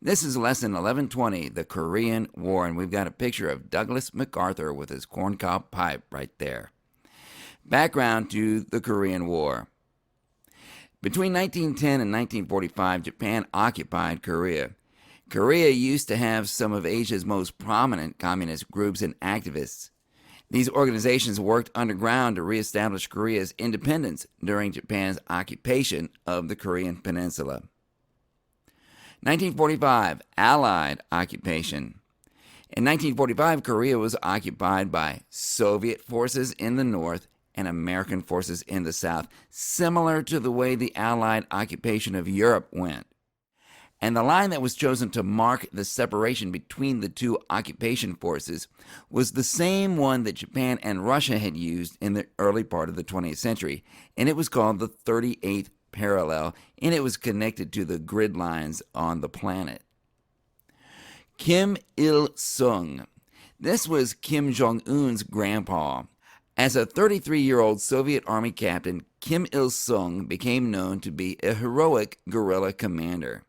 This is lesson 1120, the Korean War, and we've got a picture of Douglas MacArthur with his corncob pipe right there. Background to the Korean War. Between 1910 and 1945, Japan occupied Korea. Korea used to have some of Asia's most prominent communist groups and activists. These organizations worked underground to reestablish Korea's independence during Japan's occupation of the Korean Peninsula. 1945, Allied occupation. In 1945, Korea was occupied by Soviet forces in the north and American forces in the south, similar to the way the Allied occupation of Europe went. And the line that was chosen to mark the separation between the two occupation forces was the same one that Japan and Russia had used in the early part of the 20th century, and it was called the 38th parallel, and it was connected to the grid lines on the planet. Kim Il-sung. This was Kim Jong-un's grandpa. As a 33-year-old Soviet Army captain, Kim Il-sung became known to be a heroic guerrilla commander.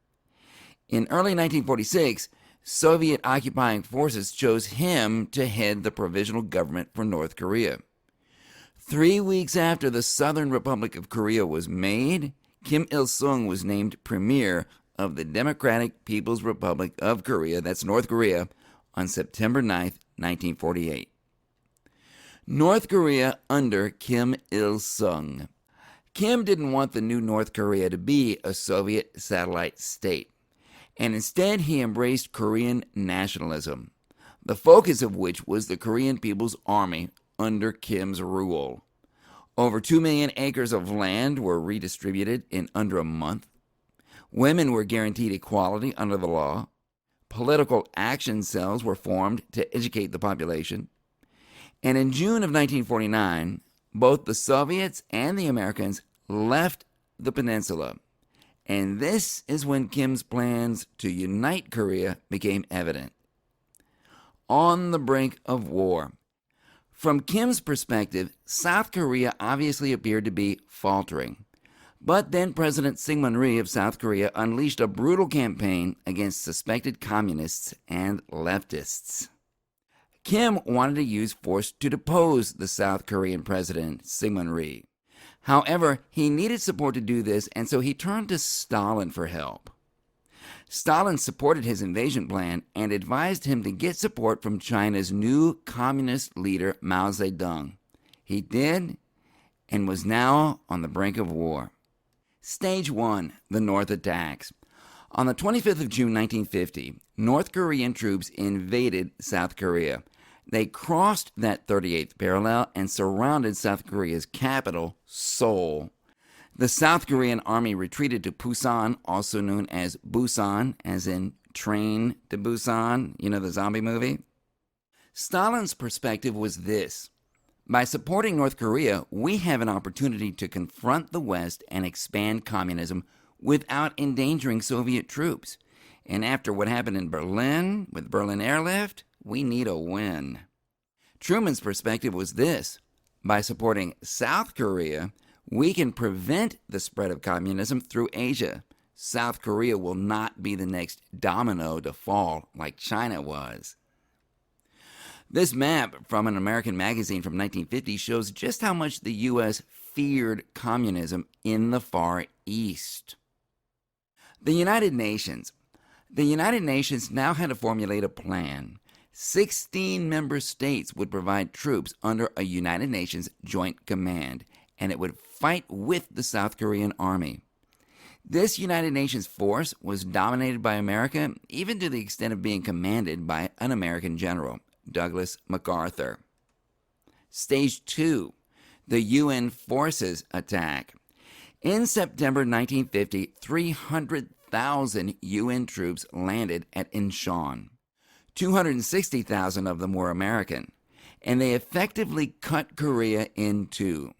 In early 1946, Soviet occupying forces chose him to head the provisional government for North Korea. 3 weeks after the Southern Republic of Korea was made, Kim Il-sung was named premier of the Democratic People's Republic of Korea, that's North Korea, on September 9, 1948. North Korea under Kim Il-sung. Kim didn't want the new North Korea to be a Soviet satellite state, and instead he embraced Korean nationalism, the focus of which was the Korean People's Army under Kim's rule. Over 2 million acres of land were redistributed in under a month. Women were guaranteed equality under the law. Political action cells were formed to educate the population. And in June of 1949, both the Soviets and the Americans left the peninsula. And this is when Kim's plans to unite Korea became evident. On the brink of war. From Kim's perspective, South Korea obviously appeared to be faltering. But then President Syngman Rhee of South Korea unleashed a brutal campaign against suspected communists and leftists. Kim wanted to use force to depose the South Korean president, Syngman Rhee. However, he needed support to do this, and so he turned to Stalin for help. Stalin supported his invasion plan and advised him to get support from China's new communist leader, Mao Zedong. He did, and was now on the brink of war. Stage 1, the North attacks. On the 25th of June 1950, North Korean troops invaded South Korea. They crossed that 38th parallel and surrounded South Korea's capital, Seoul. The South Korean army retreated to Busan, also known as Busan, as in Train to Busan, you know, the zombie movie. Stalin's perspective was this: by supporting North Korea, we have an opportunity to confront the West and expand communism without endangering Soviet troops. And after what happened in Berlin with Berlin Airlift, we need a win. Truman's perspective was this: by supporting South Korea, we can prevent the spread of communism through Asia. South Korea will not be the next domino to fall like China was. This map from an American magazine from 1950 shows just how much the U.S. feared communism in the Far East. The United Nations. The United Nations now had to formulate a plan. 16 member states would provide troops under a United Nations joint command, and it would fight with the South Korean army. This United Nations force was dominated by America, even to the extent of being commanded by an American general, Douglas MacArthur. Stage 2, the UN forces attack. In September 1950, 300,000 UN troops landed at Incheon. 260,000 of them were American, and they effectively cut Korea in two.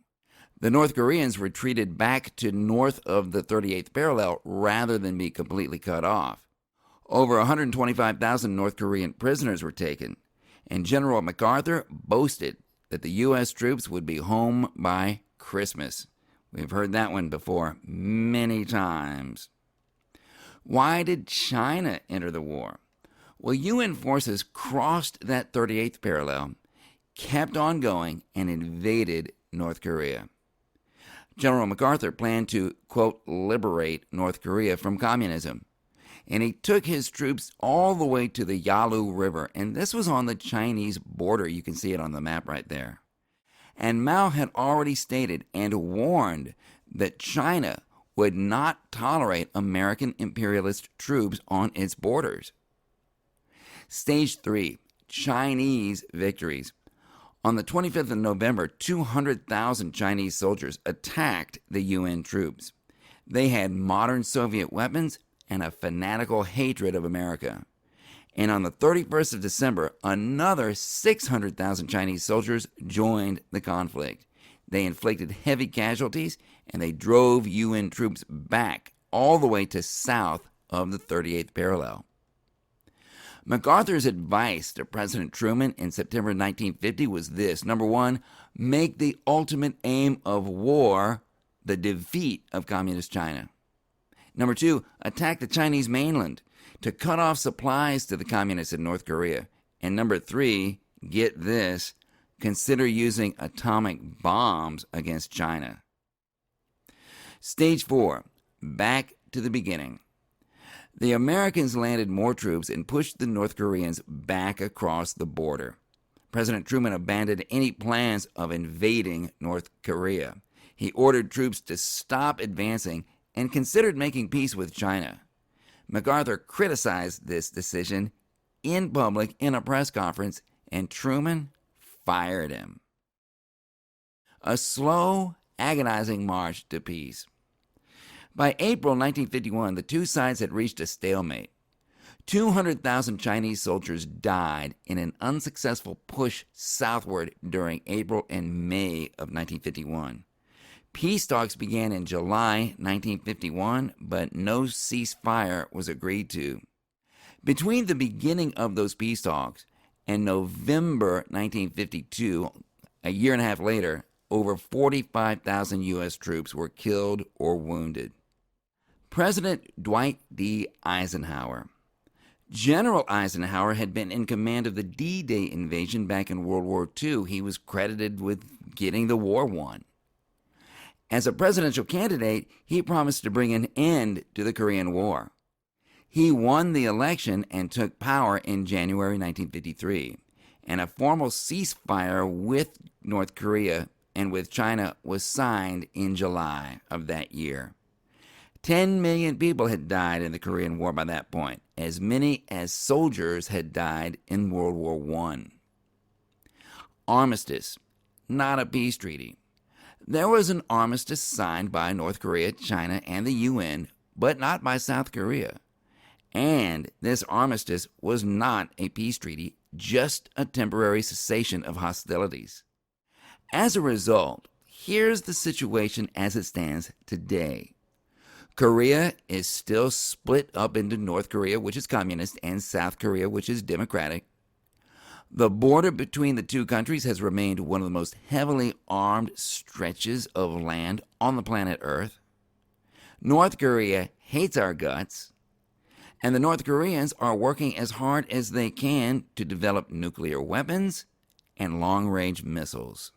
The North Koreans retreated back to north of the 38th parallel rather than be completely cut off. Over 125,000 North Korean prisoners were taken, and General MacArthur boasted that the U.S. troops would be home by Christmas. We've heard that one before many times. Why did China enter the war? Well, UN forces crossed that 38th parallel, kept on going, and invaded North Korea. General MacArthur planned to, quote, liberate North Korea from communism. And he took his troops all the way to the Yalu River, and this was on the Chinese border. You can see it on the map right there. And Mao had already stated and warned that China would not tolerate American imperialist troops on its borders. Stage 3, Chinese victories. On the 25th of November, 200,000 Chinese soldiers attacked the UN troops. They had modern Soviet weapons and a fanatical hatred of America. And on the 31st of December, another 600,000 Chinese soldiers joined the conflict. They inflicted heavy casualties, and they drove UN troops back all the way to south of the 38th parallel. MacArthur's advice to President Truman in September 1950 was this. Number one, make the ultimate aim of war the defeat of Communist China. Number two, attack the Chinese mainland to cut off supplies to the communists in North Korea. And number three, get this, consider using atomic bombs against China. Stage 4, back to the beginning. The Americans landed more troops and pushed the North Koreans back across the border. President Truman abandoned any plans of invading North Korea. He ordered troops to stop advancing and considered making peace with China. MacArthur criticized this decision in public in a press conference, and Truman fired him. A slow, agonizing march to peace. By April 1951, the two sides had reached a stalemate. 200,000 Chinese soldiers died in an unsuccessful push southward during April and May of 1951. Peace talks began in July 1951, but no ceasefire was agreed to. Between the beginning of those peace talks and November 1952, a year and a half later, over 45,000 U.S. troops were killed or wounded. President Dwight D Eisenhower. General Eisenhower had been in command of the D-Day invasion back in World War II. He was credited with getting the war won. As a presidential candidate, he promised to bring an end to the Korean War. He won the election and took power in January 1953, and a formal ceasefire with North Korea and with China was signed in July of that year. 10 million people had died in the Korean War by that point, as many as soldiers had died in World War I. Armistice, not a peace treaty. There was an armistice signed by North Korea, China, and the UN, but not by South Korea. And this armistice was not a peace treaty, just a temporary cessation of hostilities. As a result, here's the situation as it stands today. Korea is still split up into North Korea, which is communist, and South Korea, which is democratic. The border between the two countries has remained one of the most heavily armed stretches of land on the planet Earth. North Korea hates our guts, and the North Koreans are working as hard as they can to develop nuclear weapons and long-range missiles.